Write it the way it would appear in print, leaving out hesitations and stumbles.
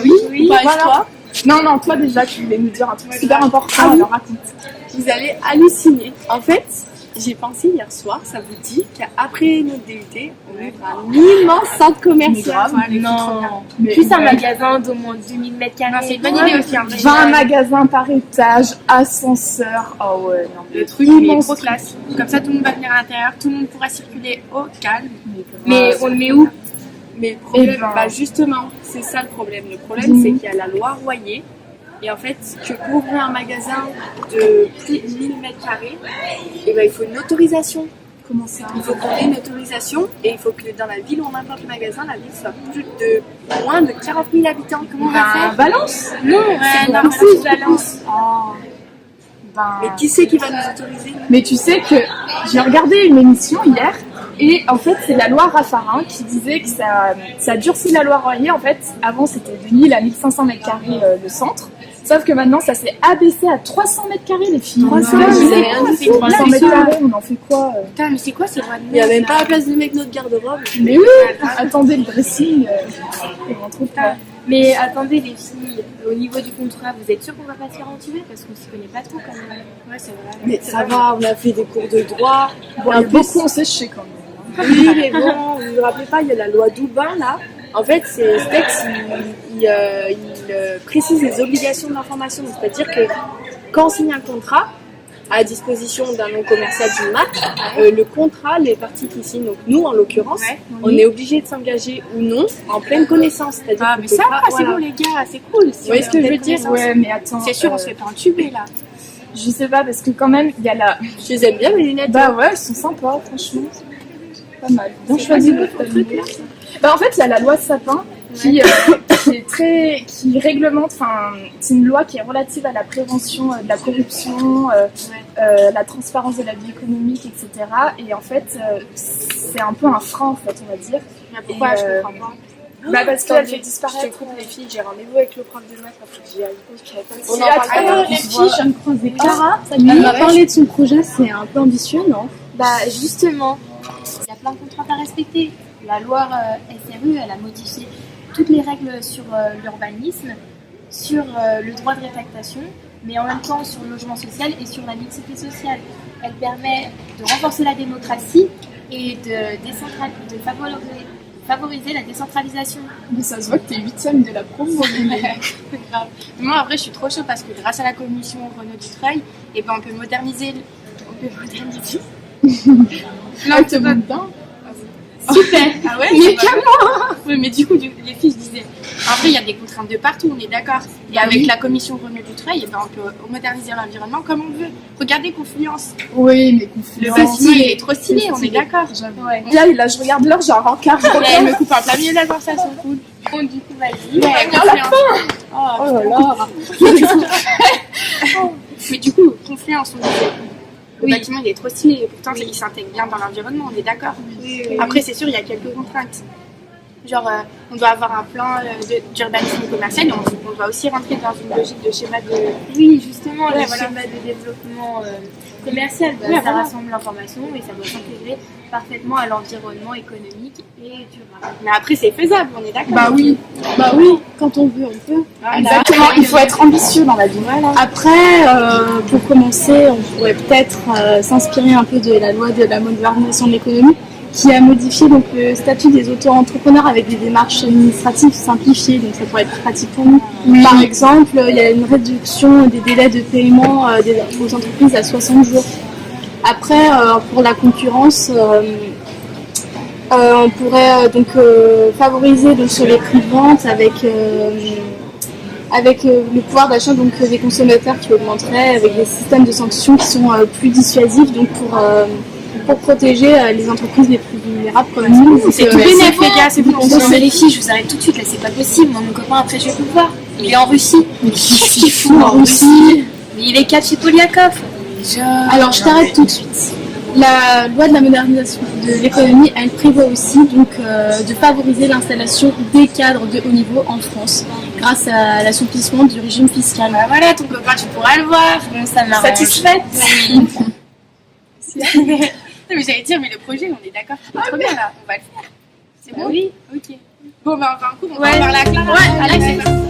Bah oui. Bah, Voilà. toi, Non, toi déjà, tu voulais nous dire un truc super important, alors raconte. vous allez halluciner. En fait, j'ai pensé hier soir, ça vous dit qu'après notre DUT, on ouvre un immense centre commercial. Mais Plus un ouais. magasin d'au moins 2000 mètres carrés. Non, c'est une bonne idée aussi. 20 magasins par étage, ascenseur. Oh ouais, non, Le truc, il est immense trop truc. classe. Comme ça, tout le monde va venir à l'intérieur, tout le monde pourra circuler au calme. Mais on le met où? Mais le problème, Eh ben. bah justement, c'est ça le problème. Le problème, c'est qu'il y a la loi Royer. Et en fait, que pour ouvrir un magasin de plus de 1000 mètres carrés, eh ben, il faut une autorisation. Comment ça? Il faut qu'on ait une autorisation et il faut que dans la ville où on implante le magasin, la ville soit plus de moins de 40 000 habitants. Comment on va faire? Valence? Non, Ouais, non, c'est Valence. Valence. Oh. Mais qui c'est qui va nous autoriser? Mais tu sais que j'ai regardé une émission hier et en fait c'est la loi Raffarin qui disait que ça durcit la loi Royer. En fait avant c'était de 1000 à 1500 mètres carrés le centre, sauf que maintenant ça s'est abaissé à 300 mètres carrés les filles. 300, Ouais, mais c'est c'est rien rien du du tout. tout. 300 mètres carrés on en fait quoi Putain, mais c'est quoi ces lois de Il n'y a merde, même là pas la place de mettre notre garde-robe. Mais oui, attendez le dressing. On trouve pas. Mais attendez les filles, au niveau du contrat, vous êtes sûrs qu'on va pas se faire entuber parce qu'on s'y connaît pas trop quand même. Ouais, c'est vrai. Mais ça va, on a fait des cours de droit. Bon, Et en plus, beaucoup on sait chez quand même. oui, mais bon, vous vous rappelez pas, il y a la loi Doubin là. En fait, ce texte, il précise les obligations d'information. Donc, c'est-à-dire que quand on signe un contrat, à disposition d'un non commercial d'une marque, le contrat, les parties qui signent, donc nous en l'occurrence, on est obligé de s'engager ou non en pleine connaissance. C'est-à-dire Ah, qu'on mais peut ça pas- va, c'est voilà. bon les gars, c'est cool. Vous voyez ce que je veux dire? Ouais, mais attends. C'est sûr, on se fait pas entuber là. Je sais pas parce que quand même il y a la. Je les aime bien mes lunettes. Bah ouais, elles sont sympas, franchement. Pas mal. Bien choisi votre truc là. Bah en fait, il y a la loi Sapin qui qui réglemente, enfin, c'est une loi qui est relative à la prévention de la corruption, la transparence de la vie économique, etc. Et en fait, c'est un peu un frein, en fait, on va dire. Mais pourquoi Et, je comprends pas? Bah parce qu'elle Attendez, fait Je te disparaître. coupe les filles, j'ai rendez-vous avec le prof de maths, il faut que j'y aille. On en en parle parle. après. Les filles, je viens de croiser Clara. Elle m'a parlé de son projet, c'est un peu ambitieux, non? Bah justement, il y a plein de contraintes à respecter. La loi SRU, elle a modifié toutes les règles sur l'urbanisme, sur le droit de rétractation, mais en même temps sur le logement social et sur la mixité sociale. Elle permet de renforcer la démocratie et de favoriser la décentralisation. Mais ça se voit que t'es 8ème de la promo. Grave. Moi, en vrai, je suis trop chaud parce que grâce à la commission Renaud Dutreuil, eh ben, on peut moderniser. Là, te monte bien. Super. Ah ouais. Mais Oui, mais du coup, les filles, je disais. En vrai, il y a des contraintes de partout, on est d'accord. Et avec la commission Renaud Dutreuil, eh ben, on peut moderniser l'environnement comme on veut. Regardez Confluence. Oui, mais Le Confluence. bâtiment, il est trop stylé, on est d'accord. Ouais. Là, je regarde l'heure, j'ai un rencard. Elle me coupe en plein milieu de la conversation. Cool. Bon, du coup, vas-y. Ouais, Confluence. Oh là là. Mais du coup, Confluence, on disait. Le bâtiment, il est trop stylé. Et pourtant, il s'intègre bien dans l'environnement, on est d'accord. Après, c'est sûr, il y a quelques contraintes. Genre, on doit avoir un plan d'urbanisme commercial et on doit aussi rentrer dans une logique de schéma de... Oui, justement, Ouais, le voilà. schéma de développement commercial, bah, Ouais, ça voilà. rassemble l'information et ça doit s'intégrer parfaitement à l'environnement économique et durable. Mais après, c'est faisable, on est d'accord. Bah oui, Quand on veut, on peut. Voilà. exactement. Il faut être ambitieux dans la vie. Après, pour commencer, on pourrait peut-être s'inspirer un peu de la loi de la modernisation de l'économie, qui a modifié donc, le statut des auto-entrepreneurs avec des démarches administratives simplifiées, donc ça pourrait être pratique pour nous. Par exemple, il y a une réduction des délais de paiement aux entreprises à 60 jours. Après, pour la concurrence, on pourrait donc favoriser donc, sur les prix de vente avec le pouvoir d'achat donc des consommateurs qui augmenterait, avec des systèmes de sanctions qui sont plus dissuasifs donc pour protéger les entreprises les plus vulnérables comme nous. C'est tout bénef, les gars, c'est bon. Non, mais les filles, je vous arrête tout de suite, là, c'est pas possible. Moi, mon copain, après, je vais plus le voir. Il est en Russie. Mais qu'est-ce qu'il fout en Russie? Mais il est cadre chez Polyakov. Alors je t'arrête tout de suite. La loi de la modernisation de l'économie, elle prévoit aussi donc de favoriser l'installation des cadres de haut niveau en France grâce à l'assouplissement du régime fiscal. Bah voilà, ton copain, tu pourras le voir. Bon, ça m'arrange. Satisfaite. Non, mais j'allais dire, mais le projet, on est d'accord. C'est trop bien là, on va le faire. C'est bon? Oui. Ok. Bon, bah, on va un coup, on Ouais. va parler à Clara. Ouais, Allez, allez. c'est parti.